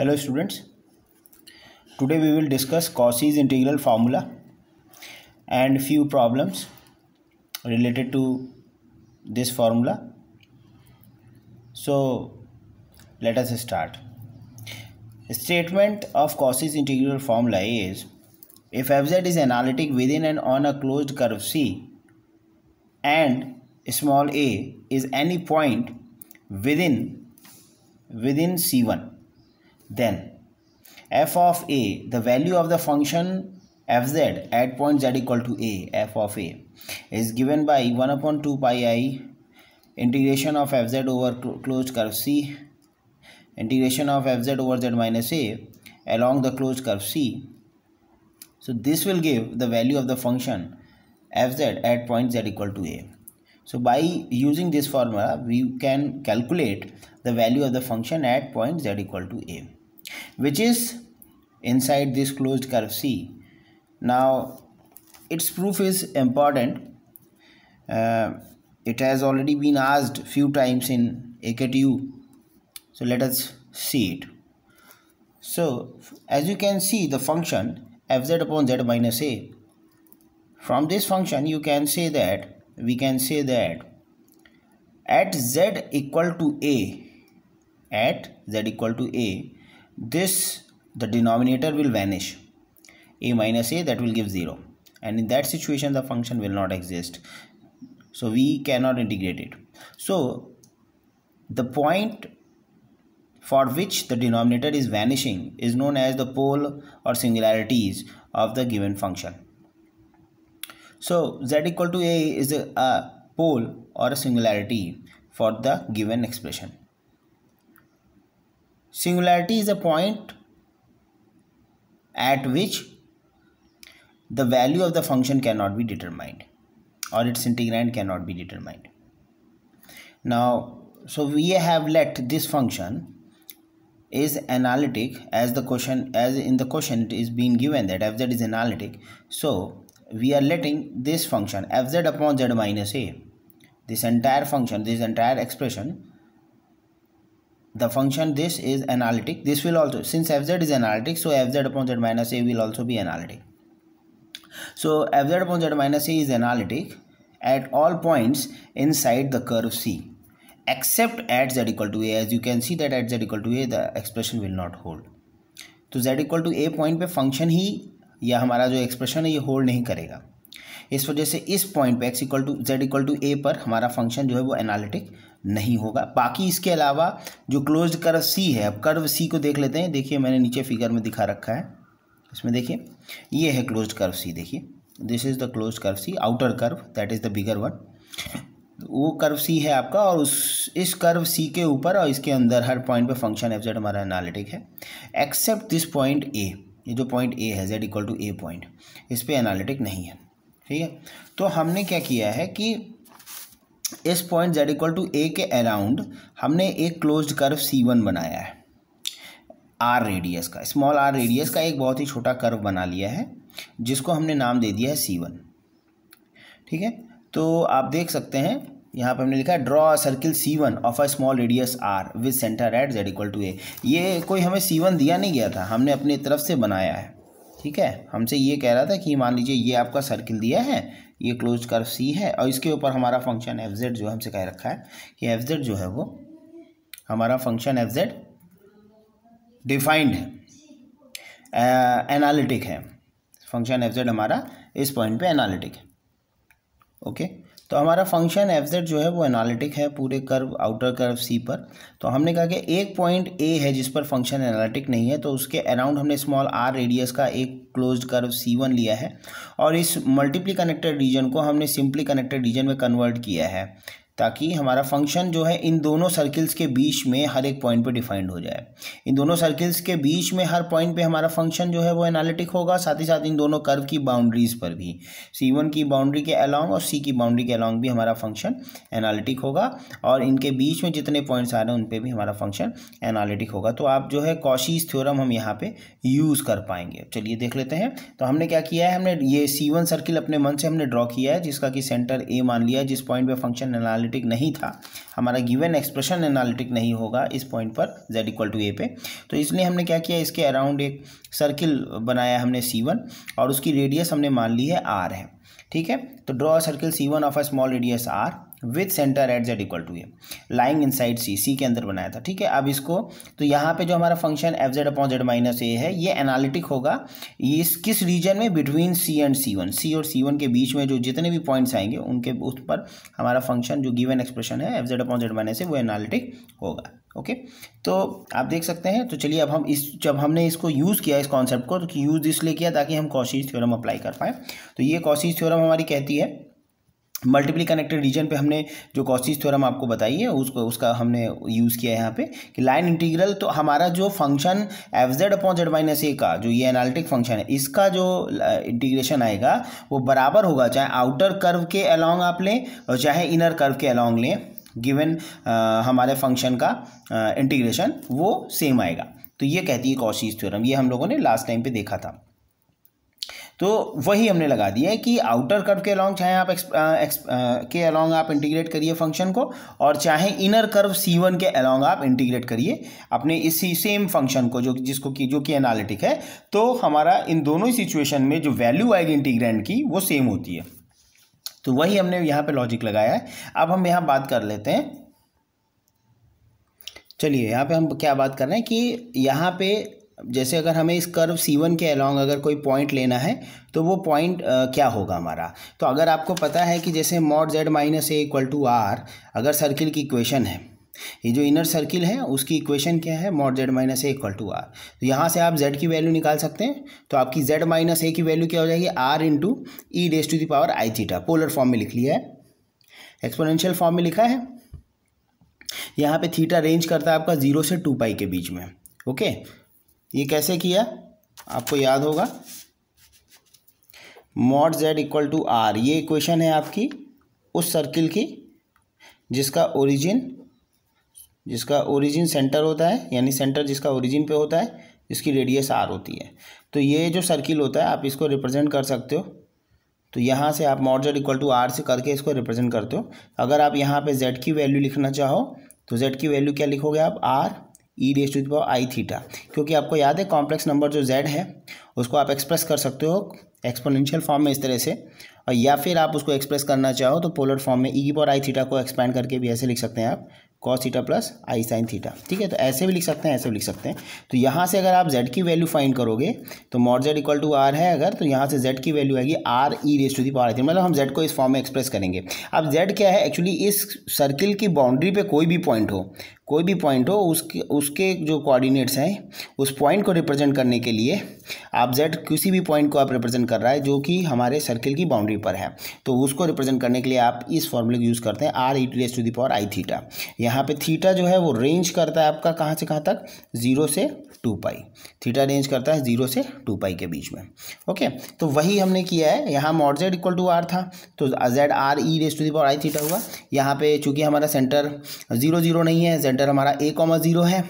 Hello students, today we will discuss Cauchy's integral formula and few problems related to this formula. So let us start. The statement of Cauchy's integral formula is if fz is analytic within and on a closed curve C and small a is any point within C1, then f of a, the value of the function fz at point z equal to a, f of a, is given by 1 upon 2 pi I integration of fz over closed curve C, integration of fz over z minus a along the closed curve C. So this will give the value of the function fz at point z equal to a. So by using this formula, we can calculate the value of the function at point z equal to a, which is inside this closed curve C. Now its proof is important. It has already been asked few times in AKTU. So let us see it. So as you can see, the function fz upon z minus a, from this function we can say that at z equal to a, this the denominator will vanish, a minus a, that will give 0, and in that situation the function will not exist, so we cannot integrate it. So the point for which the denominator is vanishing is known as the pole or singularities of the given function. So z equal to a is a pole or a singularity for the given expression. Singularity is a point at which the value of the function cannot be determined or its integrand cannot be determined. Now, so we have let this function is analytic as the question, as in the question it is being given that fz is analytic. So we are letting this function fz upon z minus a, this entire function, this entire expression, the function this is analytic. This will also, since fz is analytic, so fz upon z minus a will also be analytic. So fz upon z minus a is analytic at all points inside the curve C, except at z equal to a. As you can see that at z equal to a the expression will not hold. तो z equal to a point पे function ही या हमारा जो expression है ये hold नहीं करेगा. इस वजह से इस पॉइंट पे x equal to z equal to a पर हमारा फंक्शन जो है वो एनालिटिक नहीं होगा. बाकी इसके अलावा जो क्लोज्ड कर्व C है, अब कर्व C को देख लेते हैं. देखिए मैंने नीचे फिगर में दिखा रखा है, इसमें देखिए ये है क्लोज्ड कर्व C. देखिए this is the closed curve C, outer curve, that is the bigger one. वो कर्व C है आपका, और इस कर्व C के ऊपर और इसके अंदर हर पॉइंट पे फंक्शन fz हमारा एनालिटिक है, एक्सेप्ट दिस पॉइंट A. ये जो पॉइंट A है z equal to a point, इस पे एनालिटिक नहीं है. ठीक है, तो हमने क्या किया है कि इस point z equal to a के अराउंड हमने एक क्लोज्ड कर्व C1 बनाया है, r रेडियस का, स्मॉल r रेडियस का एक बहुत ही छोटा कर्व बना लिया है, जिसको हमने नाम दे दिया है C1. ठीक है, तो आप देख सकते हैं यहाँ पर हमने लिखा है draw a circle C1 of a small radius r with centre at z equal to a. ये कोई हमें C1 दिया नहीं गया था, हमने अपनी तरफ से बनाया है. ठीक है, हमसे ये कह रहा था कि मान लीजिए ये आपका सर्किल दिया है, ये क्लोज्ड कर्व C है, और इसके ऊपर हमारा फंक्शन fz जो हमसे कह रखा है कि fz जो है वो हमारा फंक्शन fz डिफाइंड है, एनालिटिक है. फंक्शन fz हमारा इस पॉइंट पे एनालिटिक है. ओके, तो हमारा फंक्शन fz जो है वो एनालिटिक है पूरे कर्व, आउटर कर्व C पर. तो हमने कहा कि एक पॉइंट A है जिस पर फंक्शन एनालिटिक नहीं है, तो उसके अराउंड हमने स्मॉल r रेडियस का एक क्लोज्ड कर्व C1 लिया है, और इस मल्टीपली कनेक्टेड रीजन को हमने सिंपली कनेक्टेड रीजन में कन्वर्ट किया है, ताकि हमारा फंक्शन जो है इन दोनों सर्किल्स के बीच में हर एक पॉइंट पे डिफाइंड हो जाए. इन दोनों सर्किल्स के बीच में हर पॉइंट पे हमारा फंक्शन जो है वो एनालिटिक होगा, साथ ही साथ इन दोनों कर्व की बाउंड्रीज पर भी, C1 की बाउंड्री के अलॉन्ग और C की बाउंड्री के अलॉन्ग भी हमारा फंक्शन एनालिटिक होगा, और इनके बीच में जितने पॉइंट्स आ रहे हैं उन पर भी हमारा फंक्शन एनालिटिक होगा. तो आप जो है कॉशीज थ्योरम हम यहाँ पे यूज़ कर पाएंगे. चलिए देख लेते हैं. तो हमने क्या किया है, हमने ये C1 सर्किल अपने मन से हमने ड्रॉ किया है, जिसका कि सेंटर A मान लिया है, जिस पॉइंट पे फंक्शन एनालिटिक एनालिटिक नहीं था, हमारा गिवन एक्सप्रेशन एनालिटिक नहीं होगा इस पॉइंट पर z इक्वल टू ए पे। तो इसलिए हमने क्या किया, इसके अराउंड एक सर्किल बनाया हमने C1 और उसकी रेडियस हमने मान ली है r है। ठीक है, तो draw circle C1 of a small radius r with centre at z equal to A lying inside C के अंदर बनाया था। ठीक है, अब इसको तो यहाँ पे जो हमारा function F Z upon Z minus A है ये एनालिटिक होगा इस किस रीजन में, between C and C1, C और C1 के बीच में जो जितने भी पॉइंट्स आएंगे उनके उस पर हमारा फंक्शन जो गिवन एक्सप्रेशन है F Z upon Z minus A वो एनालिटिक होगा। ओके, तो आप देख सकते हैं। तो चलिए अब हम जब हमने इसको यूज़ किया इस कॉन्सेप्ट को, तो यूज़ इसलिए किया ताकि हम कॉशीज थ्योरम अप्लाई कर पाएँ। तो ये कॉशीज थ्योरम हमारी कहती है मल्टीपली कनेक्टेड रीजन पे हमने जो कॉशीज थ्योरम आपको बताई है उसका हमने यूज़ किया है यहाँ पे कि लाइन इंटीग्रल, तो हमारा जो function F Z upon Z minus A का जो ये एनालिटिक फंक्शन है इसका जो इंटीग्रेशन आएगा वो बराबर होगा, चाहे आउटर कर्व के अलॉन्ग आप लें और चाहे इनर कर्व के अलॉन्ग लें, गिवन हमारे फंक्शन का इंटीग्रेशन वो सेम आएगा। तो ये कहती है कॉशीज थ्योरम, ये हम लोगों ने लास्ट टाइम पे देखा था। तो वही हमने लगा दिया है कि आउटर कर्व के अलॉन्ग चाहे आप के अलॉन्ग आप इंटीग्रेट करिए फंक्शन को, और चाहे इनर कर्व C1 के अलॉन्ग आप इंटीग्रेट करिए अपने इसी सेम फंक्शन को जो कि एनालिटिक है। तो हमारा इन दोनों ही सिचुएशन में जो वैल्यू आएगी इंटीग्रेंड की वो सेम होती है। तो वही हमने यहाँ पे लॉजिक लगाया है। अब हम यहाँ बात कर लेते हैं, चलिए यहाँ पे हम क्या बात कर रहे हैं कि यहाँ पे जैसे अगर हमें इस कर्व C1 के अलॉन्ग अगर कोई पॉइंट लेना है तो वो पॉइंट क्या होगा हमारा। तो अगर आपको पता है कि जैसे mod z minus A equal to R अगर सर्किल की इक्वेशन है, ये जो इनर सर्किल है उसकी इक्वेशन क्या है, mod z minus A equal to R. तो यहाँ से आप z की वैल्यू निकाल सकते हैं। तो आपकी z माइनस ए की वैल्यू क्या हो जाएगी, r into e raise to the power I theta. Polar form में लिख लिया है, एक्सपोनेंशियल फॉर्म में लिखा है। यहाँ पे थीटा रेंज करता है आपका 0 से 2 पाई के बीच में। ओके, ये कैसे किया आपको याद होगा, mod z equal to R, ये इक्वेशन है आपकी उस सर्किल की जिसका ओरिजिन सेंटर होता है, यानी सेंटर जिसका ओरिजिन पे होता है, जिसकी रेडियस r होती है। तो ये जो सर्किल होता है आप इसको रिप्रेजेंट कर सकते हो। तो यहाँ से आप mod z equal to R से करके इसको रिप्रेजेंट करते हो। अगर आप यहाँ पे z की वैल्यू लिखना चाहो तो z की वैल्यू क्या लिखोगे आप, r e raise to the power I theta, क्योंकि आपको याद है कॉम्प्लेक्स नंबर जो z है उसको आप एक्सप्रेस कर सकते हो एक्सपोनेंशियल फॉर्म में इस तरह से, और या फिर आप उसको एक्सप्रेस करना चाहो तो पोलर फॉर्म में ई की पावर आई थीटा को एक्सपैंड करके भी ऐसे लिख सकते हैं आप, कॉस थीटा प्लस आई साइन थीटा। ठीक है, तो ऐसे भी लिख सकते हैं, ऐसे भी लिख सकते हैं। तो यहाँ से अगर आप z की वैल्यू फाइंड करोगे तो mod z equal to R है अगर, तो यहाँ से z की वैल्यू आएगी r e raise to the power I theta, मतलब हम z को इस फॉर्म में एक्सप्रेस करेंगे। अब z क्या है एक्चुअली, इस सर्किल की बाउंड्री पे कोई भी पॉइंट हो उसके जो कोऑर्डिनेट्स हैं उस पॉइंट को रिप्रेजेंट करने के लिए आप z किसी भी पॉइंट को आप रिप्रेजेंट कर रहा है जो कि हमारे सर्किल की बाउंड्री पर है, तो उसको रिप्रेजेंट करने के लिए आप इस फॉर्मूले को यूज़ करते हैं r e raise to the power I theta. यहाँ पे थीटा जो है वो रेंज करता है आपका कहाँ से कहाँ तक, 0 से 2 पाई। थीटा रेंज करता है 0 से 2 पाई के बीच में। ओके, तो वही हमने किया है। यहाँ mod z equal to R था तो z r e raise to the power I theta हुआ। यहाँ पे चूंकि हमारा सेंटर 0 0 नहीं है, सेंटर हमारा a,0 है,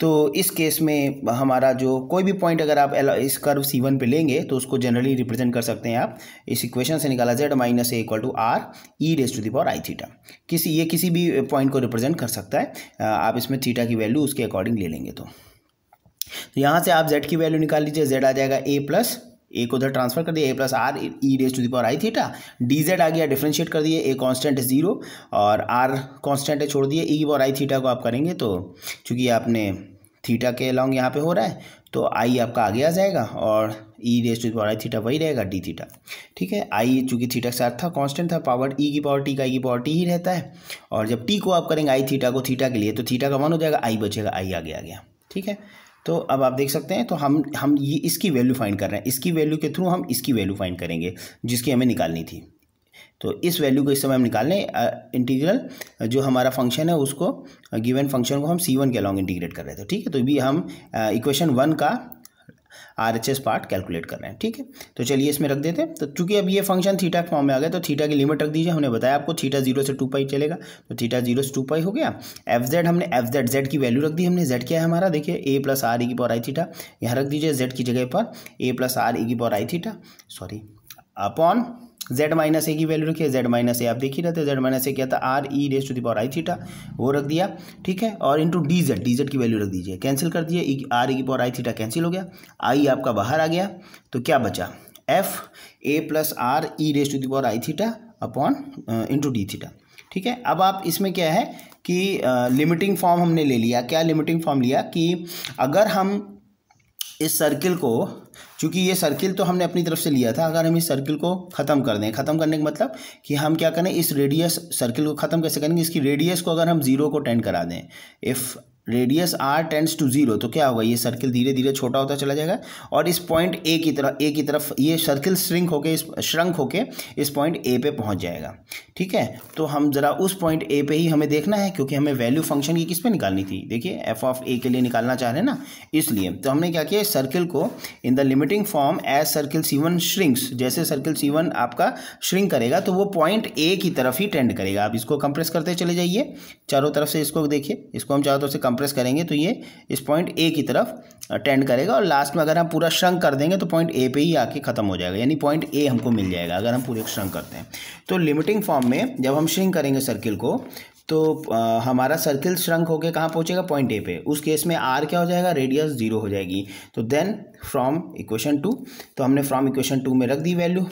तो इस केस में हमारा जो कोई भी पॉइंट अगर आप इस कर्व C1 पे लेंगे तो उसको जनरली रिप्रेजेंट कर सकते हैं आप इस इक्वेशन से निकाला z minus A equal to R E raise to the power I theta. किसी भी पॉइंट को रिप्रेजेंट कर सकता है, आप इसमें थीटा की वैल्यू उसके अकॉर्डिंग ले लेंगे। तो यहाँ से आप z की वैल्यू निकाल लीजिए, z आ जाएगा a प्लस ए को उधर ट्रांसफर कर दिया, a plus R E raise to the power I theta, D Z आ गया, डिफ्रेंशिएट कर दिए, a कांस्टेंट है 0 और r कांस्टेंट है छोड़ दिए, ई की पावर आई थीटा को आप करेंगे तो चूंकि आपने थीटा के अलॉन्ग यहाँ पे हो रहा है तो आई आपका आगे आ जाएगा और E raise to the power I theta वही रहेगा डी थीटा। ठीक है, आई चूंकि थीटा के साथ था कांस्टेंट था, पावर ई की पावर टी का ई की पावर टी ही रहता है, और जब टी को आप करेंगे आई थीटा को थीटा के लिए तो थीटा का 1 हो जाएगा, आई बचेगा, आई आगे आ गया। ठीक है, तो अब आप देख सकते हैं तो हम ये इसकी वैल्यू फाइंड कर रहे हैं, इसकी वैल्यू के थ्रू हम इसकी वैल्यू फाइंड करेंगे जिसकी हमें निकालनी थी। तो इस वैल्यू को इस समय हम निकाल लें, इंटीग्रल जो हमारा फंक्शन है उसको गिवन फंक्शन को हम C1 के अलॉन्ग इंटीग्रेट कर रहे थे। ठीक है, तो भी हम इक्वेशन 1 का RHS पार्ट कैलकुलेट कर रहे हैं। ठीक है, तो चलिए इसमें रख देते हैं। तो चूंकि अब ये फंक्शन थीटा फॉर्म में आ गया तो थीटा की लिमिट रख दीजिए। हमने बताया आपको थीटा 0 से 2 पाई चलेगा, तो थीटा 0 से 2 पाई हो गया। हमने z की वैल्यू रख दी हमने, z क्या है हमारा, देखिए a प्लस आर ई की पावर आई थीटा, यहाँ रख दीजिए z की जगह पर a प्लस आर ई की power I theta upon Z minus A की वैल्यू रखी है, जेड माइनस ए आप देख ही रहते हैं, जेड माइनस ए क्या था R E raise to the power I theta, वो रख दिया, ठीक है। और इंटू डी जेड की वैल्यू रख दीजिए, कैंसिल कर दिए, आर ई की पावर आई थीटा कैंसिल हो गया, आई आपका बाहर आ गया, तो क्या बचा F A plus R E raise to the power I theta upon into D theta, ठीक है। अब आप इसमें क्या है कि लिमिटिंग फॉर्म हमने ले लिया, क्या लिमिटिंग फॉर्म लिया कि अगर हम इस सर्किल को, चूंकि ये सर्किल तो हमने अपनी तरफ से लिया था, अगर हम इस सर्किल को ख़त्म कर दें, ख़त्म करने का मतलब कि हम क्या करें, इस रेडियस सर्किल को ख़त्म कैसे करेंगे, इसकी रेडियस को अगर हम जीरो को टेंड करा दें, if radius R tends to zero, तो क्या होगा, ये सर्किल धीरे धीरे छोटा होता चला जाएगा और इस पॉइंट ए की तरफ ये सर्किल श्रंक होके इस पॉइंट ए पे पहुंच जाएगा, ठीक है। तो हम जरा उस पॉइंट ए पे ही हमें देखना है, क्योंकि हमें वैल्यू फंक्शन की किस पे निकालनी थी, देखिए एफ ऑफ ए के लिए निकालना चाह रहे हैं ना, इसलिए तो हमने क्या किया, सर्किल को in the limiting form as circle C1 shrinks, जैसे सर्किल C1 आपका श्रिंक करेगा तो वो पॉइंट ए की तरफ ही टेंड करेगा। आप इसको कंप्रेस करते चले जाइए चारों तरफ से, इसको देखिए, इसको हम चारों तरफ से कंप्रेस करेंगे तो ये इस पॉइंट ए की तरफ टेंड करेगा और लास्ट में अगर हम पूरा श्रंक कर देंगे तो पॉइंट ए पे ही आके खत्म हो जाएगा, यानी पॉइंट ए हमको मिल जाएगा अगर हम पूरे श्रंक करते हैं। तो लिमिटिंग फॉर्म में जब हम श्रिंक करेंगे सर्किल को तो हमारा सर्किल श्रंक होकर कहाँ पहुँचेगा, पॉइंट ए पे। उस केस में आर क्या हो जाएगा, रेडियस जीरो हो जाएगी। तो देन फ्रॉम इक्वेशन 2, तो हमने फ्रॉम इक्वेशन 2 में रख दी वैल्यू।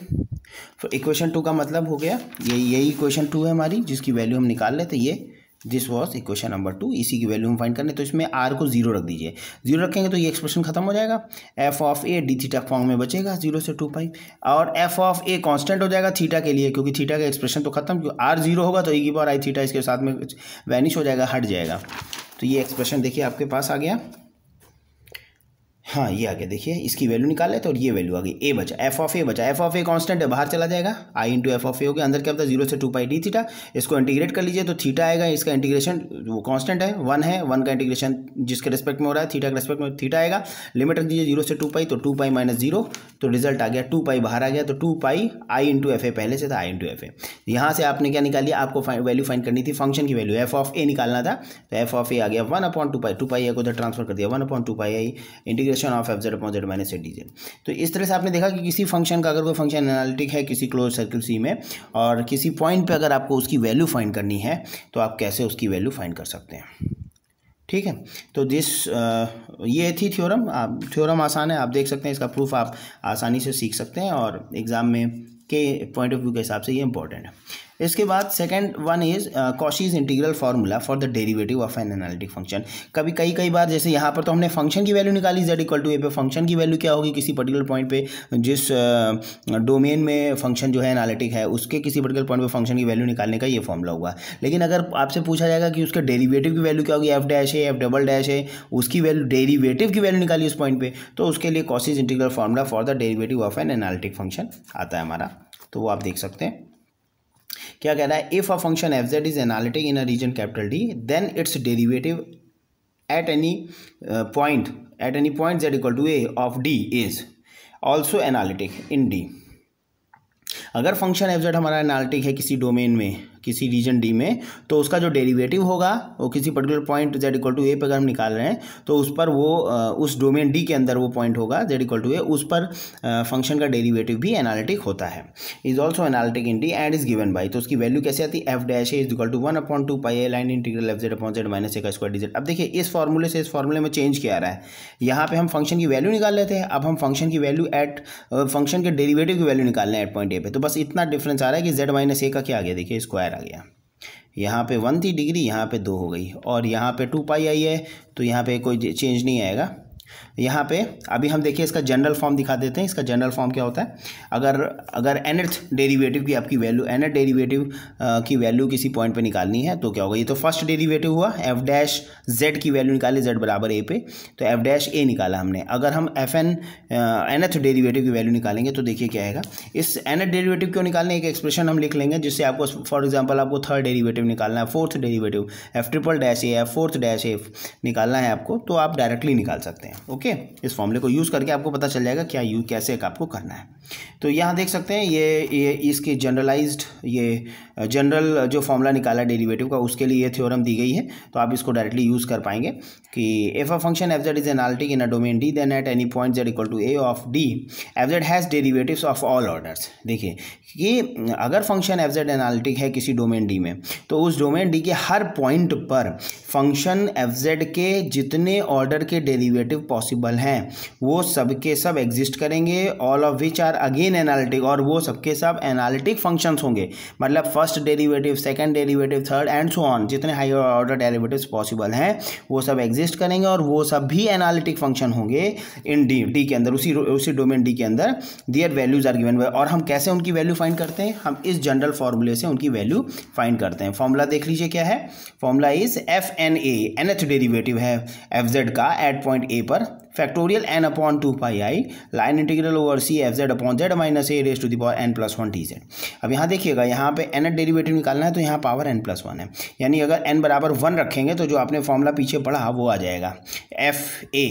इक्वेशन 2 का मतलब हो गया यही इक्वेशन 2 है हमारी, जिसकी वैल्यू हम निकाल लेते, ये दिस वॉज इक्वेशन नंबर 2, इसी की वैल्यू हम फाइंड करने। तो इसमें आर को जीरो रख दीजिए, जीरो रखेंगे तो ये एक्सप्रेशन खत्म हो जाएगा, F of A D theta form में बचेगा 0 से 2 पाई, और एफ ऑफ ए कांस्टेंट हो जाएगा थीटा के लिए, क्योंकि थीटा का एक्सप्रेशन तो खत्म, क्योंकि आर जीरो होगा तो ए की पावर आई थीटा इसके साथ में वैनिश हो जाएगा, हट जाएगा। तो ये एक्सप्रेशन देखिए आपके पास आ गया, हाँ ये आ गया, देखिए इसकी वैल्यू निकाल लेते और ये वैल्यू आ गई, ए बचा, एफ ऑफ ए बचा, एफ ऑफ ए कांस्टेंट है बाहर चला जाएगा, आई इंटू एफ ऑफ ए हो गया, अंदर क्या होता है 0 से 2 पाई डी थीटा, इसको इंटीग्रेट कर लीजिए तो थीटा आएगा, इसका इंटीग्रेशन वो कांस्टेंट है 1 है, 1 का इंटीग्रेशन जिसके रिस्पेक्ट में हो रहा है थीटा के रिस्पेक्ट में थीटा आएगा, लिमिट रख दीजिए 0 से 2 पाई, तो 2 पाई माइनस 0, तो रिजल्ट आ गया 2 पाई बाहर आ गया, तो 2 pi I into F A पहले से था, आई इंटू एफ ए। यहाँ से आपने क्या निकाल लिया, आपको वैल्यू फाइंड करनी थी फंक्शन की वैल्यू, एफ ऑफ ए निकालना था, तो एफ ऑफ ए आ गया 1/2 पाई, 2 पाई ए को उधर ट्रांसफर कर दिया, 1/2 pi I integration of F Z upon Z minus A D Z. तो इस तरह से आपने देखा कि किसी फंक्शन का अगर कोई फंक्शन एनालिटिक है किसी क्लोज सर्किल सी में और किसी पॉइंट पे अगर आपको उसकी वैल्यू फाइंड करनी है तो आप कैसे उसकी वैल्यू फाइंड कर सकते हैं, ठीक है। तो ये थी थ्योरम। थ्योरम आसान है, आप देख सकते हैं, इसका प्रूफ आप आसानी से सीख सकते हैं और एग्जाम में के पॉइंट ऑफ व्यू के हिसाब से ये इंपॉर्टेंट है। इसके बाद second one is Cauchy's integral formula for the derivative of an analytic function. कई बार जैसे यहाँ पर तो हमने फंक्शन की वैल्यू निकाली z इक्वल टू ए पे, फंक्शन की वैल्यू क्या होगी किसी पर्टिकुलर पॉइंट पे, जिस डोमेन में फंक्शन जो है एनालिटिक है उसके किसी पर्टिकुलर पॉइंट पे फंक्शन की वैल्यू निकालने का ये फॉर्मूला होगा। लेकिन अगर आपसे पूछा जाएगा कि उसके डेरिवेटिव की वैल्यू क्या होगी, एफ डैश है, एफ डबल डैश है, उसकी वैल्यू डेरिवेटिव की वैल्यू निकाली उस पॉइंट पे, तो उसके लिए Cauchy's integral formula for the derivative of an analytic function आता है हमारा, तो वो आप देख सकते हैं। क्या कह रहा है, if a function F Z is analytic in a region capital D then its derivative at any point Z equal to A of D is also analytic in D. अगर फंक्शन एफ जेड हमारा analytic है किसी domain में, किसी reason D में, तो उसका जो डेरिवेटिव होगा वो किसी particular point Z equal to A पर अगर हम निकाल रहे हैं तो उस पर वो उस डोमेन डी के अंदर वो पॉइंट होगा जेड इक्वल टू ए, उस पर फंक्शन का डेरिवेटिव भी एनालिटिक होता है, is also analytic in D and is given by. तो उसकी वैल्यू कैसे आती है, F dash A is equal to 1/2 pi A line integral F Z upon Z minus A का स्क्वायर डी जेड। अब देखिए इस फॉर्मूले से इस फॉर्मूले में चेंज किया आ रहा है, यहाँ पे हम फंक्शन की वैल्यू निकाल लेते हैं, अब हम फंक्शन की वैल्यू फंक्शन के डेरिवेटिव की वैल्यू निकाल रहे हैं एट पॉइंट ए पे। तो बस इतना डिफरेंस आ रहा है कि जेड माइनस ए का क्या आ गया, देखिए स्क्वायर आ गया, यहाँ पे 1 थी डिग्री, यहाँ पे 2 हो गई, और यहाँ पे 2 पाई आई है, तो यहाँ पे कोई चेंज नहीं आएगा। यहाँ पे अभी हम देखिए इसका जनरल फॉर्म दिखा देते हैं। इसका जनरल फॉर्म क्या होता है, अगर nth डेरिवेटिव की आपकी वैल्यू nth डेरिवेटिव की वैल्यू किसी पॉइंट पे निकालनी है तो क्या होगा, ये तो फर्स्ट डेरिवेटिव हुआ, एफ डैश जेड की वैल्यू निकाली जेड बराबर ए पे, तो एफ डैश ए निकाला हमने। अगर हम nth डेरिवेटिव की वैल्यू निकालेंगे तो देखिए क्या आएगा, इस nth डेरिवेटिव को निकालने एक एक्सप्रेशन हम लिख लेंगे जिससे आपको फॉर एग्जाम्पल आपको थर्ड डेरिवेटिव निकालना है, fourth derivative F triple dash A, fourth dash A निकालना है आपको, तो आप डायरेक्टली निकाल सकते हैं। ओके, इस फॉर्मूले को यूज़ करके आपको पता चल जाएगा क्या कैसे आपको करना है। तो यहाँ देख सकते हैं ये इसकी जनरलाइज्ड ये जनरल जो फॉर्मूला निकाला डेरिवेटिव का उसके लिए ये थ्योरम दी गई है, तो आप इसको डायरेक्टली यूज़ कर पाएंगे कि if a function F Z is analytic in a domain D then at any point Z equal to A of D F Z has derivatives of all orders. देखिए कि अगर फंक्शन एफ जेड एनालिटिक है किसी domain D में, तो उस domain D के हर point पर फंक्शन एफ जेड के जितने ऑर्डर के डेरिवेटिव पॉसिबल हैं वो सब के सब एग्जिस्ट करेंगे, all of which are again analytic, और वो सबके सब एनालिटिक फंक्शंस होंगे। मतलब first derivative, second derivative, third and so on, जितने हायर ऑर्डर डेरिवेटिव्स पॉसिबल हैं वो सब एग्जिस्ट करेंगे और वो सब भी एनालिटिक फंक्शन होंगे इन डी के अंदर, उसी डोमेन डी के अंदर। Their values are given. और हम कैसे उनकी वैल्यू फाइंड करते हैं? हम इस जनरल फॉर्मूले से उनकी वैल्यू फाइंड करते हैं। फॉर्मूला देख लीजिए क्या है। Formula is F N A, nth derivative है एफ जेड का एट पॉइंट ए पर, factorial n upon 2 pi i line integral over C F Z upon Z minus A raise to the power n plus 1 D Z. अब यहाँ देखिएगा, यहाँ पे nth derivative निकालना है तो यहाँ पावर n प्लस 1 है, यानी अगर n बराबर 1 रखेंगे तो जो आपने फॉर्मूला पीछे पढ़ा वो आ जाएगा एफ ए।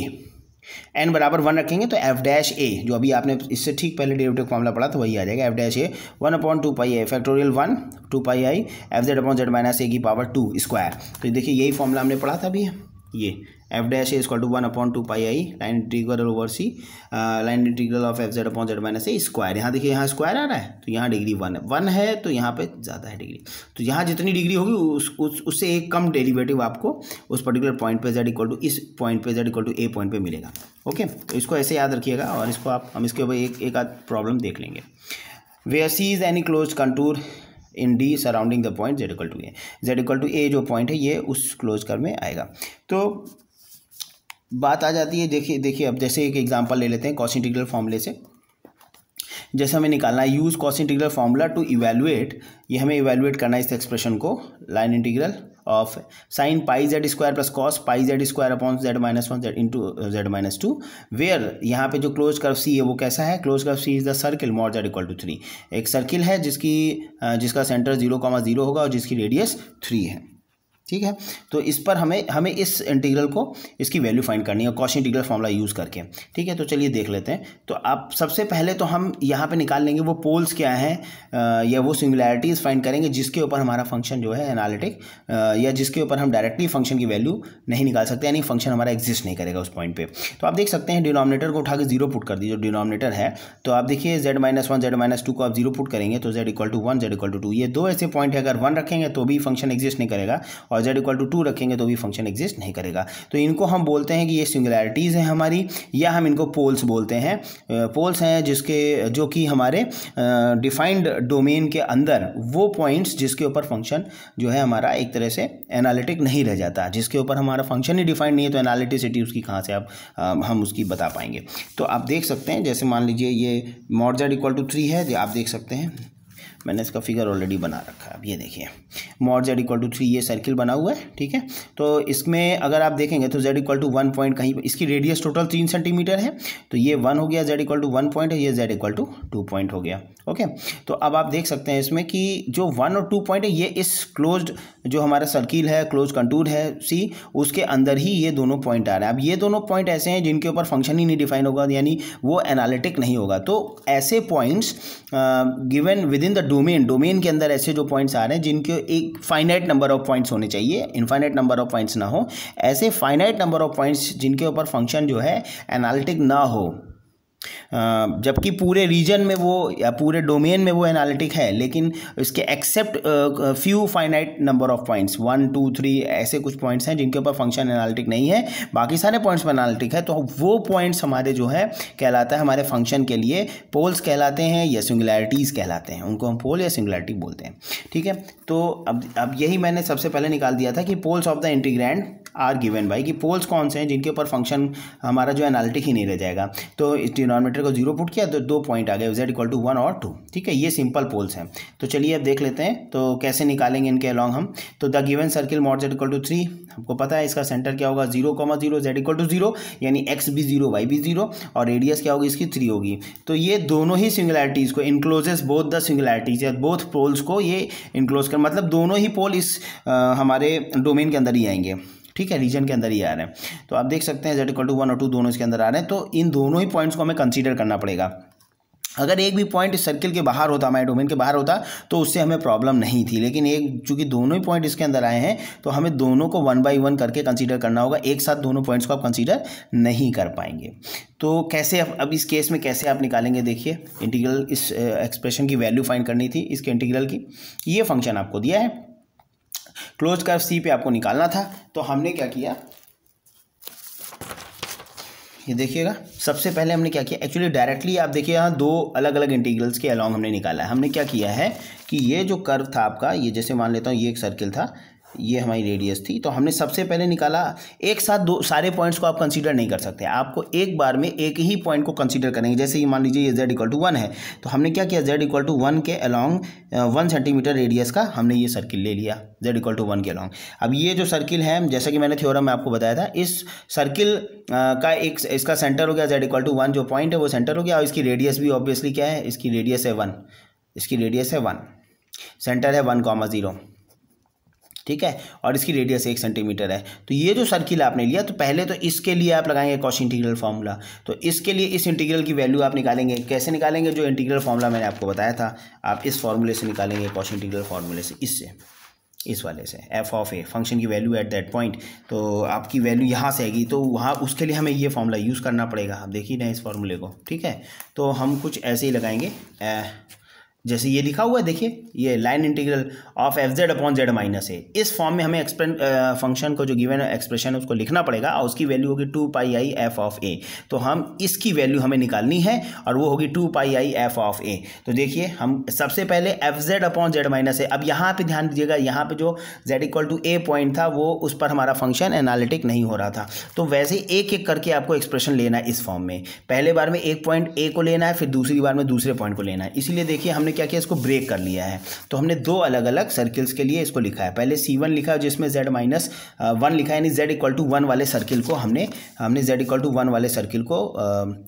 n बराबर 1 रखेंगे तो एफ डैश ए, जो अभी आपने इससे ठीक पहले डेरिवेटिव फॉर्मूला पढ़ा तो वही आ जाएगा, F dash A 1 upon 2 pi I factorial 1 2 pi I F Z upon Z minus A की पावर 2 स्क्वायर। तो देखिए यही फॉर्मूला हमने पढ़ा था अभी, ये F dash A equal to 1 upon 2 pi i line integral over C line integral of F Z upon Z minus A square. यहाँ देखिए यहाँ स्क्वायर आ रहा है तो यहाँ डिग्री 1 है तो यहाँ पे ज़्यादा है डिग्री, तो यहाँ जितनी डिग्री होगी उससे एक कम डेरिवेटिव आपको उस पर्टिकुलर पॉइंट पे जेड इक्वल टू इस पॉइंट पे Z equal to A point पे मिलेगा। ओके, तो इसको ऐसे याद रखिएगा और इसको हम इसके ऊपर एक आध प्रॉब्लम देख लेंगे। Where C is any close contour in D surrounding the point Z equal to A, Z equal to A जो पॉइंट है ये उस क्लोज कर में आएगा। तो बात आ जाती है, देखिए अब जैसे एक एग्जांपल ले लेते हैं कॉस इंटीग्रल फॉर्मूले से। जैसे हमें निकालना है use Cauchy integral formula to evaluate, ये हमें इवैल्यूएट करना है इस एक्सप्रेशन को, line integral of sine pi Z square plus cos pi Z square upon Z minus 1 Z into Z minus 2, where यहाँ पे जो क्लोज कर्व सी है वो कैसा है? Close curve C is the circle mod Z equal to 3, एक circle है जिसका सेंटर 0,0 होगा और जिसकी रेडियस 3 है। ठीक है, तो इस पर हमें इस इंटीग्रल को इसकी वैल्यू फाइंड करनी है कॉस इंटीग्रल फॉर्मूला यूज़ करके। ठीक है, तो चलिए देख लेते हैं। तो आप सबसे पहले तो हम यहाँ पे निकाल लेंगे वो पोल्स क्या हैं या वो सिंगुलैरिटीज़ फाइंड करेंगे जिसके ऊपर हमारा फंक्शन जो है एनालिटिक या जिसके ऊपर हम डायरेक्टली फंक्शन की वैल्यू नहीं निकाल सकते, यानी फंक्शन हमारा एग्जिस्ट नहीं करेगा उस पॉइंट पर। तो आप देख सकते हैं डिनोमिनेटर को उठा के 0 पुट कर दीजिए, जो डिनोमिनेटर है। तो आप देखिए जेड माइनस 1 जेड माइनस 2 को आप 0 पुट करेंगे तो Z equal to 1 Z equal to 2, ये दो ऐसे पॉइंट है अगर 1 रखेंगे तो भी फंक्शन एग्जिस्ट नहीं करेगा और जेड इक्वल टू 2 रखेंगे तो भी फंक्शन एग्जिस्ट नहीं करेगा। तो इनको हम बोलते हैं कि ये सिंगुलैरिटीज़ हैं हमारी, या हम इनको पोल्स बोलते हैं। पोल्स हैं जो कि हमारे डिफाइंड डोमेन के अंदर वो पॉइंट्स जिसके ऊपर फंक्शन जो है हमारा एक तरह से एनालिटिक नहीं रह जाता, जिसके ऊपर हमारा फंक्शन ही डिफाइंड नहीं है तो एनालिटिसिटी उसकी कहाँ से हम उसकी बता पाएंगे। तो आप देख सकते हैं, जैसे मान लीजिए ये मॉड जेड इक्वल टू 3 है, आप देख सकते हैं मैंने इसका फिगर ऑलरेडी बना रखा है। अब ये देखिए मॉड जेड इक्वल टू 3 ये सर्किल बना हुआ है। ठीक है, तो इसमें अगर आप देखेंगे तो जेड इक्वल टू 1 पॉइंट कहीं, इसकी रेडियस टोटल 3 सेंटीमीटर है, तो ये 1 हो गया, जेड इक्वल टू 1 पॉइंट है, ये जेड इक्वल टू 2 पॉइंट हो गया। ओके, तो अब आप देख सकते हैं इसमें कि जो 1 और 2 पॉइंट है ये इस क्लोज्ड जो हमारा सर्किल है, क्लोज कंटूर है सी, उसके अंदर ही ये दोनों पॉइंट आ रहे हैं। अब ये दोनों पॉइंट ऐसे हैं जिनके ऊपर फंक्शन ही नहीं डिफाइन होगा, यानी वो एनालिटिक नहीं होगा। तो ऐसे points given with in the domain के अंदर ऐसे जो पॉइंट्स आ रहे हैं जिनके एक फाइनाइट नंबर ऑफ पॉइंट्स होने चाहिए, इनफाइनाइट नंबर ऑफ पॉइंट्स ना हो, ऐसे फाइनाइट नंबर ऑफ पॉइंट्स जिनके ऊपर फंक्शन जो है एनालिटिक ना हो, जबकि पूरे रीजन में वो या पूरे डोमेन में वो एनालिटिक है, लेकिन इसके except few finite number of points 1 2 3 ऐसे कुछ पॉइंट्स हैं जिनके ऊपर फंक्शन एनालिटिक नहीं है, बाकी सारे पॉइंट्स पर एनालिटिक है, तो वो पॉइंट्स हमारे जो है कहलाता है हमारे फंक्शन के लिए पोल्स कहलाते हैं या सिंगुलैरिटीज़ कहलाते हैं, उनको हम पोल या सिंगुलैरिटी बोलते हैं। ठीक है, तो अब यही मैंने सबसे पहले निकाल दिया था कि poles of the integrand are given by, कि पोल्स कौन से हैं जिनके ऊपर फंक्शन हमारा जो एनालिटिक ही नहीं रह जाएगा। तो इस डिनोमिनेटर को 0 पुट किया तो 2 पॉइंट आ गए, z इक्वल टू 1 और 2। ठीक है, ये सिंपल पोल्स हैं। तो चलिए अब देख लेते हैं तो कैसे निकालेंगे इनके अलॉन्ग हम। तो the given circle mod z equal to 3, हमको पता है इसका सेंटर क्या होगा 0,0, z इक्वल टू 0, यानी x भी 0 y भी 0, और रेडियस क्या होगी इसकी 3 होगी। तो ये दोनों ही सिंगुलैरिटीज़ को इनक्लोजेस बोथ द सिंगुलैरिटीज या बोथ पोल्स को ये इनक्लोज कर, मतलब दोनों ही पोल इस हमारे डोमेन के अंदर ही आएंगे। ठीक है, रीजन के अंदर ही आ रहे हैं। तो आप देख सकते हैं z इक्वल टू 1 और 2 दोनों इसके अंदर आ रहे हैं, तो इन दोनों ही पॉइंट्स को हमें कंसीडर करना पड़ेगा। अगर एक भी पॉइंट इस सर्किल के बाहर होता, हमारे डोमेन के बाहर होता, तो उससे हमें प्रॉब्लम नहीं थी। लेकिन एक चूंकि दोनों ही पॉइंट इसके अंदर आए हैं तो हमें दोनों को 1 बाई 1 करके कंसीडर करना होगा। एक साथ दोनों पॉइंट्स को आप कंसीडर नहीं कर पाएंगे। तो कैसे अब इस केस में कैसे आप निकालेंगे, देखिए इंटीग्रल, इस एक्सप्रेशन की वैल्यू फाइंड करनी थी इसके इंटीग्रल की। ये फंक्शन आपको दिया है, क्लोज कर्व सी पे आपको निकालना था। तो हमने क्या किया, ये देखिएगा, सबसे पहले हमने क्या किया, एक्चुअली डायरेक्टली आप देखिए यहाँ दो अलग अलग इंटीग्रल्स के अलॉन्ग हमने निकाला है। हमने क्या किया है कि ये जो कर्व था आपका, ये जैसे मान लेता हूँ ये एक सर्किल था, ये हमारी रेडियस थी, तो हमने सबसे पहले निकाला। एक साथ दो सारे पॉइंट्स को आप कंसीडर नहीं कर सकते, आपको एक बार में एक ही पॉइंट को कंसीडर करेंगे। जैसे ये मान लीजिए ये z = 1 है, तो हमने क्या किया, z = 1 के अलॉन्ग 1 सेंटीमीटर रेडियस का हमने ये सर्किल ले लिया, z = 1 के अलॉन्ग। अब ये जो सर्किल है, जैसा कि मैंने थ्योरम में आपको बताया था, इस सर्किल का एक इसका सेंटर हो गया z = 1, जो पॉइंट है वो सेंटर हो गया, और इसकी रेडियस भी ऑब्वियसली क्या है, इसकी रेडियस है 1, इसकी रेडियस है 1, सेंटर है 1,0, ठीक है, और इसकी रेडियस 1 सेंटीमीटर है। तो ये जो सर्किल आपने लिया, तो पहले तो इसके लिए आप लगाएंगे कॉशी इंटीग्रल फार्मूला। तो इसके लिए इस इंटीग्रल की वैल्यू आप निकालेंगे। कैसे निकालेंगे, जो इंटीग्रल फार्मूला मैंने आपको बताया था, आप इस फार्मूले से निकालेंगे, कॉशी इंटीग्रल फार्मूले से, इससे, इस वाले से, f ऑफ a, फंक्शन की वैल्यू एट दैट पॉइंट। तो आपकी वैल्यू यहाँ से आएगी, तो वहाँ उसके लिए हमें ये फार्मूला यूज़ करना पड़ेगा। आप देखिए ना इस फार्मूले को, ठीक है। तो हम कुछ ऐसे ही लगाएंगे, जैसे ये लिखा हुआ है, देखिए ये line integral of fz upon z minus A. इस फॉर्म में हमें फंक्शन को जो गिवन एक्सप्रेशन है उसको लिखना पड़ेगा, और उसकी वैल्यू होगी 2 pi I f of a। तो हम इसकी वैल्यू हमें निकालनी है, और वो होगी 2 pi I f of a। तो देखिए हम सबसे पहले fz अपॉन z माइनस ए। अब यहाँ पे ध्यान दीजिएगा, यहाँ पे जो z = a पॉइंट था, वो उस पर हमारा फंक्शन एनालिटिक नहीं हो रहा था। तो वैसे एक एक करके आपको एक्सप्रेशन लेना है इस फॉर्म में। पहले बार में एक पॉइंट a को लेना है, फिर दूसरी बार में दूसरे पॉइंट को लेना है। इसीलिए देखिए हमने क्या किया, इसको ब्रेक कर लिया है। तो हमने दो अलग अलग सर्किल्स के लिए इसको लिखा है। पहले C1 लिखा है जिसमें z - 1 लिखा है, यानी z = 1 वाले सर्किल को हमने z = 1 वाले सर्किल को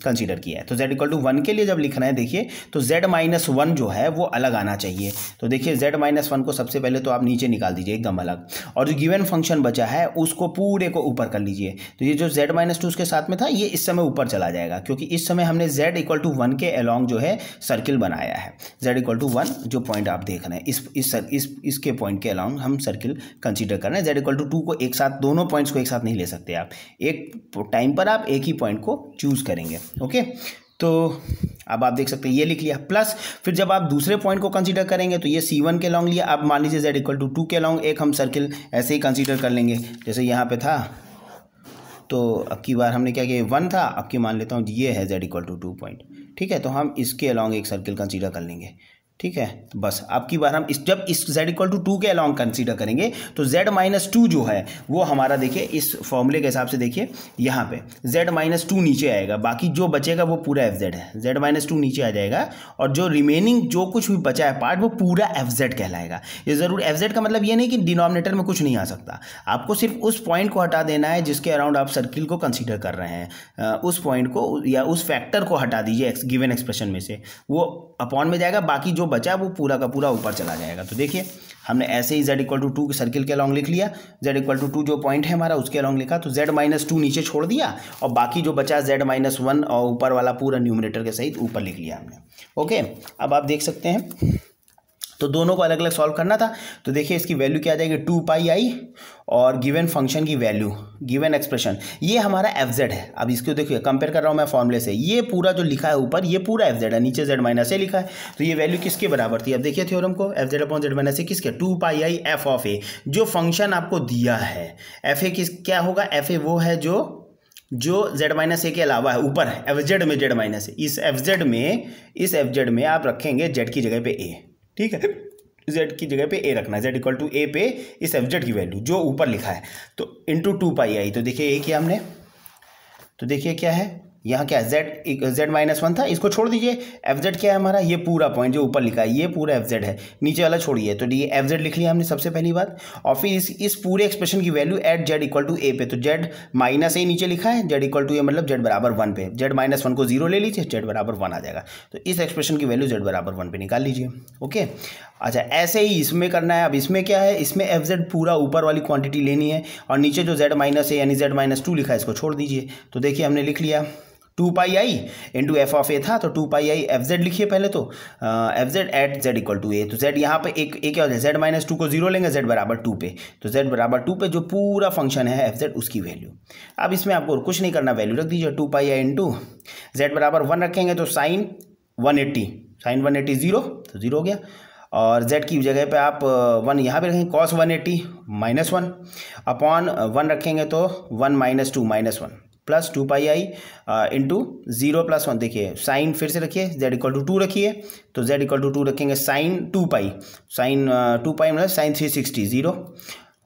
कंसीडर किया है। तो z = 1 के लिए जब लिखना है, देखिए तो z - 1 जो है वो अलग आना चाहिए। तो देखिए z - 1 को सबसे पहले तो आप नीचे निकाल दीजिए एकदम अलग, और जो गिवन फंक्शन बचा है उसको पूरे को ऊपर कर लीजिए। तो ये जो z - 2 उसके साथ में था, ये इस समय ऊपर चला जाएगा, क्योंकि इस समय हमने z = 1 के अलॉन्ग जो है सर्किल बनाया है। z = 1 जो पॉइंट आप देख रहे हैं, इसके पॉइंट के अलॉन्ग हम सर्किल कंसीडर कर रहे हैं। z = 2 को एक साथ, दोनों पॉइंट्स को एक साथ नहीं ले सकते आप, एक टाइम पर आप एक ही पॉइंट को चूज करेंगे। ओके, तो अब आप देख सकते हैं ये लिख लिया। प्लस फिर जब आप दूसरे पॉइंट को कंसीडर करेंगे, तो ये C1 के अलॉन्ग लिया। अब मान लीजिए z = 2 के अलॉन्ग एक हम सर्किल ऐसे ही कंसीडर कर लेंगे, जैसे यहाँ पे था। तो अब की बार हमने क्या किया, 1 था, अब की मान लेता हूँ ये है z = 2 पॉइंट, ठीक है। तो हम इसके अलॉन्ग एक सर्किल कंसीडर कर लेंगे, ठीक है। तो बस अब की बार हम जब इस z = 2 के अलॉन्ग कंसीडर करेंगे, तो z - 2 जो है वो हमारा, देखिए इस फॉर्मूले के हिसाब से, देखिए यहाँ पे z - 2 नीचे आएगा, बाकी जो बचेगा वो पूरा fz है। z - 2 नीचे आ जाएगा, और जो रिमेनिंग जो कुछ भी बचा है पार्ट, वो पूरा fz कहलाएगा। ये ज़रूर fz का मतलब ये नहीं कि डिनोमिनेटर में कुछ नहीं आ सकता, आपको सिर्फ उस पॉइंट को हटा देना है जिसके अराउंड आप सर्किल को कंसीडर कर रहे हैं। उस पॉइंट को या उस फैक्टर को हटा दीजिए गिवन एक्सप्रेशन में से, वो अपॉन में जाएगा, बाकी जो बचा वो पूरा का पूरा ऊपर चला जाएगा। तो देखिए हमने ऐसे ही z = 2 के सर्किल के अलॉन्ग लिख लिया, z = 2 जो पॉइंट है हमारा उसके अलॉन्ग लिखा, तो z - 2 नीचे छोड़ दिया, और बाकी जो बचा z - 1 और ऊपर वाला पूरा न्यूमरेटर के सहित ऊपर लिख लिया हमने। ओके, अब आप देख सकते हैं, तो दोनों को अलग अलग सॉल्व करना था। तो देखिए इसकी वैल्यू क्या आ जाएगी, 2 पाई आई, और गिवन फंक्शन की वैल्यू, गिवन एक्सप्रेशन, ये हमारा fz है। अब इसको देखिए कंपेयर कर रहा हूँ मैं फॉर्मूले से, ये पूरा जो लिखा है ऊपर, ये पूरा fz है, नीचे z - a लिखा है। तो ये वैल्यू किसके बराबर थी, अब देखिए थ्योरम को, fz अपॉन z - a किसके, 2 pi I f of a, जो फंक्शन आपको दिया है। fa किस क्या होगा, fa वो है जो z - a के अलावा है, ऊपर है fz में z - a, इस fz में आप रखेंगे z की जगह पे a, ठीक है, z की जगह पे a रखना है, z = a पे इस fz की वैल्यू जो ऊपर लिखा है, तो इंटू 2 पाई आई। तो देखिए a किया हमने, तो देखिए क्या है यहाँ, क्या z - 1 था, इसको छोड़ दीजिए। fz क्या है हमारा, ये पूरा पॉइंट जो ऊपर लिखा है ये पूरा fz है, नीचे वाला छोड़िए। तो ये fz लिख लिया हमने सबसे पहली बात, और फिर इस पूरे एक्सप्रेशन की वैल्यू एट z = a पे, तो z - a नीचे लिखा है, z = a मतलब z बराबर 1 पे, z - 1 को 0 ले लीजिए, z बराबर 1 आ जाएगा। तो इस एक्सप्रेशन की वैल्यू z बराबर 1 पे निकाल लीजिए। ओके, अच्छा ऐसे ही इसमें करना है। अब इसमें क्या है, इसमें fz पूरा ऊपर वाली क्वांटिटी लेनी है, और नीचे जो z - a यानी z - 2 लिखा है इसको छोड़ दीजिए। तो देखिए हमने लिख लिया two pi I into F of A था, तो two pi I F Z लिखिए पहले, तो F Z at Z equal to A. तो जेड यहाँ पे एक क्या हो जाए, जेड माइनस टू को जीरो लेंगे, जेड बराबर टू पे, तो जेड बराबर टू पे जो पूरा फंक्शन है एफ जेड उसकी वैल्यू। अब इसमें आपको कुछ नहीं करना, वैल्यू रख दीजिए, टू पाई आई इंटू जेड बराबर वन रखेंगे तो साइन 180, साइन 180 जीरो, तो जीरो हो गया। और z की जगह पे आप वन यहाँ पे रखेंगे, cos 180 minus one, upon one रखेंगे तो one minus two minus one, plus two pi आई इंटू जीरो प्लस वन। देखिए साइन फिर से रखिए, z इक्वल टू टू रखिए, तो z इक्वल टू टू रखेंगे, sine two pi, sine two pi मतलब साइन 360 जीरो,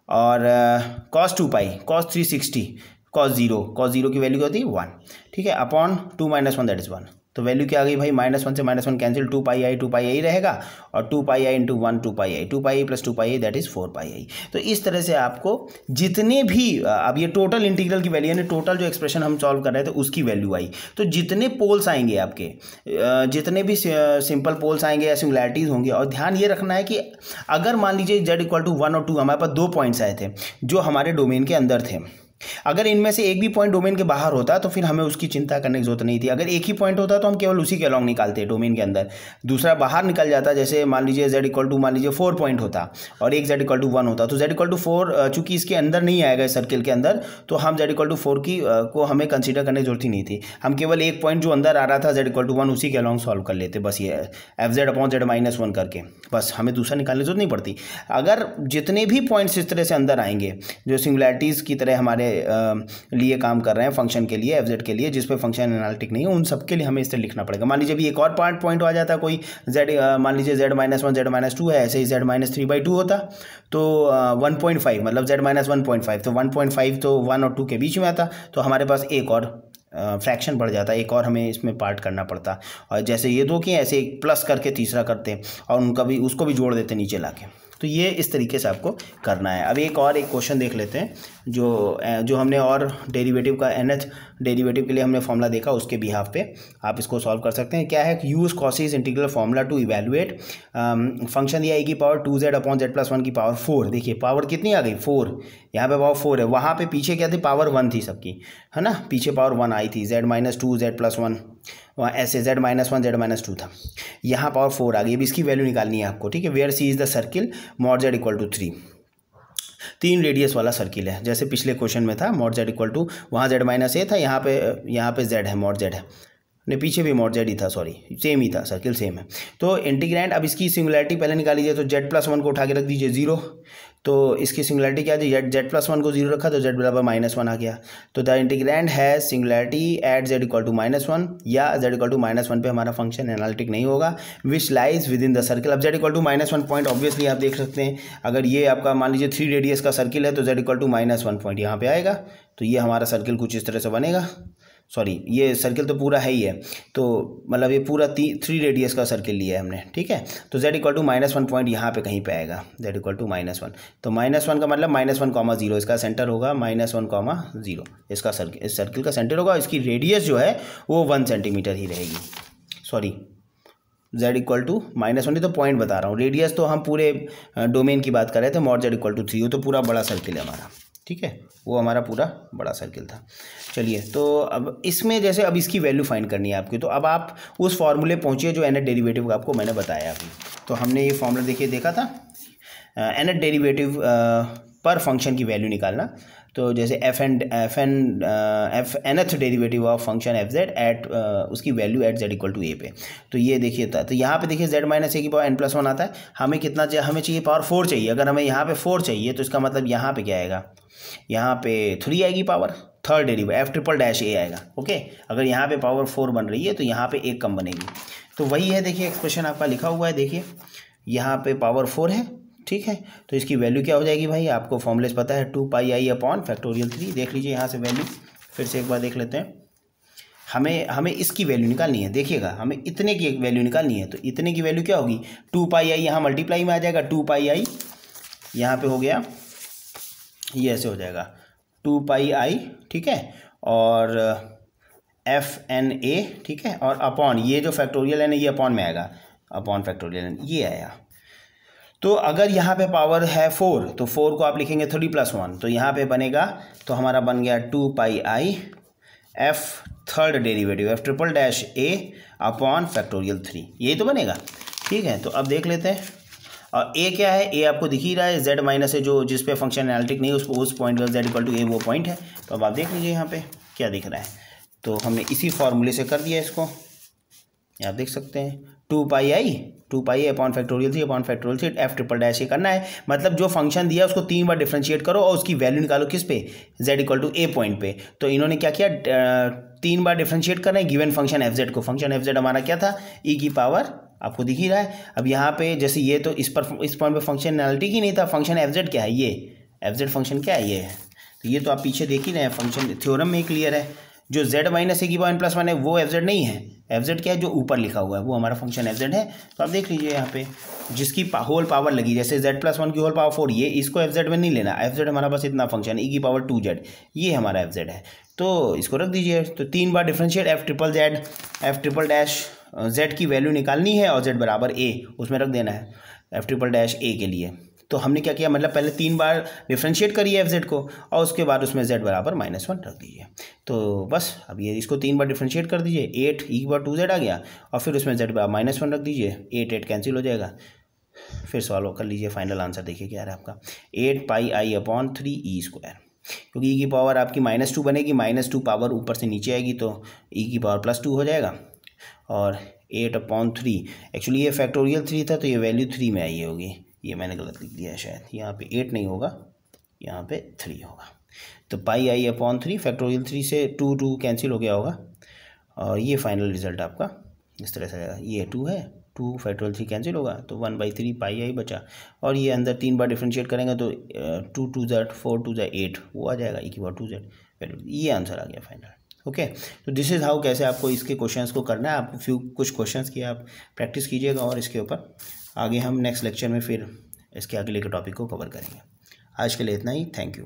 और cos two pi, cos 360, cos zero की वैल्यू क्या होती है 1, ठीक है, upon two minus one that is 1। तो वैल्यू क्या आ गई भाई, माइनस वन से minus one cancel, two pi i रहेगा, और two pi I into one, two pi i plus two pi I that is 4 पाई आई। तो इस तरह से आपको जितने भी अब ये टोटल इंटीग्रल की वैल्यू यानी टोटल जो एक्सप्रेशन हम सॉल्व कर रहे थे उसकी वैल्यू आई। तो जितने पोल्स आएंगे आपके, जितने भी सिंपल पोल्स आएंगे या सिंगुलैरिटीज होंगे, और ध्यान ये रखना है कि अगर मान लीजिए जेड इक्वल टू 1 और 2, हमारे पास दो पॉइंट्स आए थे जो हमारे डोमेन के अंदर थे, अगर इनमें से एक भी पॉइंट डोमेन के बाहर होता तो फिर हमें उसकी चिंता करने की जरूरत नहीं थी। अगर एक ही पॉइंट होता तो हम केवल उसी के अलॉन्ग निकालते डोमेन के अंदर, दूसरा बाहर निकल जाता। जैसे मान लीजिए z इक्वल टू मान लीजिए 4 पॉइंट होता और एक z इक्वल टू 1 होता, तो z इक्वल टू 4 चूंकि इसके अंदर नहीं आएगा सर्किल के अंदर, तो हम z इक्वल टू 4 की को हमें कंसीडर करने की जरूरत ही नहीं थी। हम केवल एक पॉइंट जो अंदर आ रहा था z इक्वल टू 1 उसी के अलॉन्ग सॉल्व कर लेते, बस ये F Z upon Z minus 1 करके, बस हमें दूसरा निकालने की जरूरत नहीं पड़ती। अगर जितने भी पॉइंट्स इस तरह से अंदर आएंगे जो सिंगुलैरिटीज़ की तरह हमारे लिए काम कर रहे हैं, फंक्शन के लिए, एफ जेड के लिए, जिस पे फंक्शन एनालिटिक नहीं है, उन सब के लिए हमें इस तरह लिखना पड़ेगा। मान लीजिए भी एक और पॉइंट आ जाता, कोई जेड, मान लीजिए Z minus one Z minus to है, ऐसे ही जेड माइनस 3/2 होता, तो 1.5 मतलब जेड माइनस 1.5, तो 1.5 तो 1 और 2 के बीच में आता, तो हमारे पास एक और फ्रैक्शन बढ़ जाता, एक और हमें इसमें पार्ट करना पड़ता। और जैसे ये दो किए ऐसे एक प्लस करके तीसरा करते और उनका भी उसको भी जोड़ देते नीचे लाके। तो ये इस तरीके से आपको करना है। अब एक क्वेश्चन देख लेते हैं जो हमने और डेरिवेटिव का nth डेरिवेटिव के लिए हमने फॉर्मूला देखा, उसके बिहाफ पे आप इसको सॉल्व कर सकते हैं। क्या है, use Cauchy's integral formula to evaluate function दिया ए की power 2z upon z plus 1 की पावर 4। देखिए पावर कितनी आ गई 4, यहाँ पे पावर 4 है, वहाँ पे पीछे क्या थी पावर 1 थी सबकी, है ना, पीछे पावर 1 आई थी, z माइनस 2 z प्लस 1, वहाँ ऐसे z माइनस 1 z माइनस 2 था, यहाँ पावर 4 आ गई। अब इसकी वैल्यू निकालनी है आपको, ठीक है। Where C is the circle mod z equal to 3, 3 radius वाला सर्किल है, जैसे पिछले क्वेश्चन में था मॉड z इक्वल टू, वहाँ z माइनस ए था, यहाँ पे z है, मॉड z है, नहीं पीछे भी मॉड z ही था, सॉरी सेम ही था, सर्किल सेम है। तो इंटीग्रैंड, अब इसकी सिंगुलैरिटी पहले निकाल लीजिए, तो z प्लस 1 को उठा के रख दीजिए 0, तो इसकी सिंगुलैरिटी क्या थी, z प्लस 1 को 0 रखा तो z बराबर माइनस 1 आ गया। तो द इंटीग्रैंड है singularity at z equal to -1 या z इक्वल टू -1 पे हमारा फंक्शन एनालिटिक नहीं होगा, which lies within the circle. अब z equal to -1 point obviously आप देख सकते हैं, अगर ये आपका मान लीजिए 3 रेडियस का सर्किल है तो z इक्वल टू -1 पॉइंट यहाँ पे आएगा, तो ये हमारा सर्किल कुछ इस तरह से बनेगा। सॉरी ये सर्किल तो पूरा है ही है, तो मतलब ये पूरा 3 रेडियस का सर्किल लिया है हमने, ठीक है। तो z इक्वल टू -1 पॉइंट यहाँ पे कहीं पे आएगा, z इक्वल टू -1, तो -1 का मतलब -1, 0 इसका सेंटर होगा, -1, 0 इसका सर्किल, इस सर्किल का सेंटर होगा। इसकी रेडियस जो है वो 1 सेंटीमीटर ही रहेगी, सॉरी z इक्वल टू -1 तो पॉइंट बता रहा हूँ, रेडियस तो हम पूरे डोमेन की बात कर रहे थे, मॉड z इक्वल टू 3, वो तो पूरा बड़ा सर्किल है हमारा, ठीक है, वो हमारा पूरा बड़ा सर्किल था। चलिए, तो अब इसमें जैसे अब इसकी वैल्यू फाइंड करनी है आपकी, तो अब आप उस फॉर्मूले पहुंचिए जो nth डेरिवेटिव का आपको मैंने बताया अभी। तो हमने ये फॉर्मूला देखा था nth डेरिवेटिव पर फंक्शन की वैल्यू निकालना, तो जैसे F nth derivative of function F Z at उसकी value at Z equal to A पे। तो ये देखिए, तो यहाँ पे देखिए z माइनस ए की पावर n+1 आता है, हमें कितना चाहिए, हमें चाहिए पावर 4 चाहिए। अगर हमें यहाँ पे 4 चाहिए तो इसका मतलब यहाँ पे क्या आएगा, यहाँ पे 3 आएगी power, third derivative F triple dash A आएगा, ओके। अगर यहाँ पे पावर 4 बन रही है तो यहाँ पे एक कम बनेगी, तो वही है, देखिए एक्सप्रेशन आपका लिखा हुआ है, देखिए यहाँ पे पावर 4 है, ठीक है। तो इसकी वैल्यू क्या हो जाएगी भाई, आपको फॉर्मूले से पता है 2πi अपॉन फैक्टोरियल 3। देख लीजिए यहाँ से वैल्यू, फिर से एक बार देख लेते हैं। हमें इसकी वैल्यू निकालनी है, देखिएगा हमें इतने की एक वैल्यू निकालनी है, तो इतने की वैल्यू क्या होगी, 2πi यहाँ मल्टीप्लाई में आ जाएगा, 2πi यहाँ पे हो गया, ये ऐसे हो जाएगा 2πi, ठीक है, और FNA, ठीक है, और अपॉन ये जो फैक्टोरियल है ना ये अपॉन में आएगा, अपॉन फैक्टोरियल ये आया। तो अगर यहाँ पे पावर है 4 तो 4 को आप लिखेंगे 3 + 1, तो यहाँ पे बनेगा, तो हमारा बन गया 2πi F third derivative F triple dash A upon factorial 3, यही तो बनेगा। ठीक है, तो अब देख लेते हैं। और ए क्या है, ए आपको दिख ही रहा है, जेड माइनस है जो जिस पे फंक्शन एनालिटिक नहीं है उस पॉइंट का जेड इक्वल टू ए वो पॉइंट है। तो अब आप देख लीजिए यहाँ पे क्या दिख रहा है। तो हमने इसी फॉर्मूले से कर दिया इसको, आप देख सकते हैं 2 pi upon factorial 3 upon factorial 3 F triple dash ये करना है। मतलब जो फंक्शन दिया उसको 3 बार डिफरेंशिएट करो और उसकी वैल्यू निकालो किस पे, Z equal to A point पे। तो इन्होंने क्या किया, 3 बार डिफरेंशिएट करना है गिवन फंक्शन एफ जेड को। फंक्शन एफ जेड हमारा क्या था, ई की पावर, आपको दिख ही रहा है। अब यहाँ पे जैसे ये तो इस पॉइंट पर फंक्शन एनालिटिक ही नहीं था, फंक्शन एफ जेड क्या है, ये एफ जेड फंक्शन क्या है, ये है। तो ये तो आप पीछे देख ही रहे हैं, फंक्शन थ्योरम में ही क्लियर है। जो z माइनस ए की पावर प्लस 1 है वो एफ जेड नहीं है, एफ जेड क्या है, जो ऊपर लिखा हुआ है वो हमारा फंक्शन एफ जेड है। तो आप देख लीजिए यहाँ पे जिसकी होल पावर लगी, जैसे z प्लस 1 की होल पावर 4, ये इसको एफ जेड में नहीं लेना, एफ जेड हमारा बस इतना फंक्शन ई की पावर 2z, ये हमारा एफ जेड है। तो इसको रख दीजिए। तो 3 बार differentiate F triple dash z की वैल्यू निकालनी है और z बराबर a उसमें रख देना है एफ ट्रिपल डैश a के लिए। तो हमने क्या किया, मतलब पहले 3 बार डिफरेंशिएट करिए एफ जेड को और उसके बाद उसमें z बराबर -1 रख दीजिए। तो बस अब ये इसको 3 बार डिफरेंशिएट कर दीजिए, 8 ई की पावर 2z आ गया और फिर उसमें z बराबर -1 रख दीजिए, 8 कैंसिल हो जाएगा। फिर सॉल्व कर लीजिए, फाइनल आंसर देखिए क्या है आपका 8 पाई आई अपॉन 3 ई स्क्वायर। क्योंकि ई की पावर आपकी -2 बनेगी, -2 पावर ऊपर से नीचे आएगी तो ई की पावर +2 हो जाएगा। और 8 अपॉन 3, एक्चुअली ये फैक्टोरियल 3 था तो ये वैल्यू 3 में आई होगी, ये मैंने गलत लिख दिया है शायद, यहाँ पे 8 नहीं होगा, यहाँ पे 3 होगा। तो पाई आई अपॉन 3, फैक्टोरियल 3 से 2 कैंसिल हो गया होगा और ये फाइनल रिजल्ट आपका इस तरह से आएगा। ये 2 है, 2 फैक्टोरियल 3 कैंसिल होगा तो 1/3 पाई आई बचा और ये अंदर 3 बार डिफरेंशिएट करेंगे तो 2 2z 4 2z 8 वो आ जाएगा, ई की पावर 2z वैल्यू, ये आंसर आ गया फाइनल। ओके, तो दिस इज़ हाउ कैसे आपको इसके क्वेश्चंस को करना है। आप कुछ क्वेश्चंस की आप प्रैक्टिस कीजिएगा और इसके ऊपर आगे हम नेक्स्ट लेक्चर में फिर इसके अगले के टॉपिक को कवर करेंगे। आज के लिए इतना ही, थैंक यू।